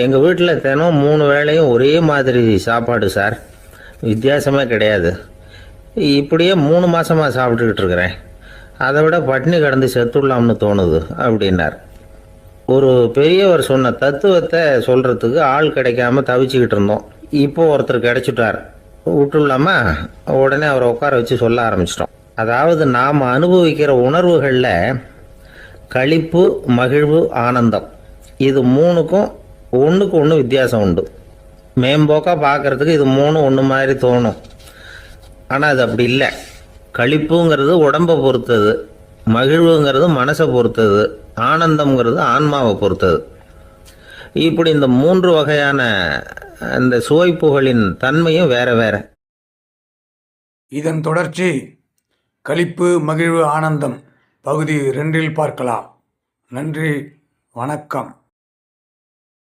எங்கள் வீட்டில் தினம் 3 வேளையும் ஒரே மாதிரி சாப்பாடு சார். வித்தியாசமே கிடையாது. இப்படியே 3 மாதமாக சாப்பிட்டுக்கிட்டு இருக்கிறேன். அதை விட பட்டினி கிடந்து செத்துடலாம்னு தோணுது அப்படின்னார். ஒரு பெரியவர் சொன்ன தத்துவத்தை சொல்கிறதுக்கு ஆள் கிடைக்காம தவிச்சுக்கிட்டு இருந்தோம். இப்போ ஒருத்தர் கிடைச்சிட்டார். விட்டுலாமா? உடனே அவரை உட்கார வச்சு சொல்ல ஆரம்பிச்சிட்டோம். அதாவது நாம் அனுபவிக்கிற உணர்வுகளில் களிப்பு, மகிழ்வு, ஆனந்தம், இது 3க்கும் ஒன்றுக்கு ஒன்று வித்தியாசம் உண்டு. மேம்போக்காக பார்க்குறதுக்கு இது 3 ஒன்று மாதிரி தோணும். ஆனால் அது அப்படி இல்லை. களிப்புங்கிறது உடம்பை பொறுத்தது, மகிழ்வுங்கிறது மனசை பொறுத்தது, ஆனந்தம்ங்கிறது ஆன்மாவை பொறுத்தது. இப்படி இந்த 3 வகையான அந்த சுவைப்புகளின் தன்மையும் வேற வேற. இதன் தொடர்ச்சி களிப்பு, மகிழ்வு, ஆனந்தம் பகுதி 2 பார்க்கலாம். நன்றி, வணக்கம்.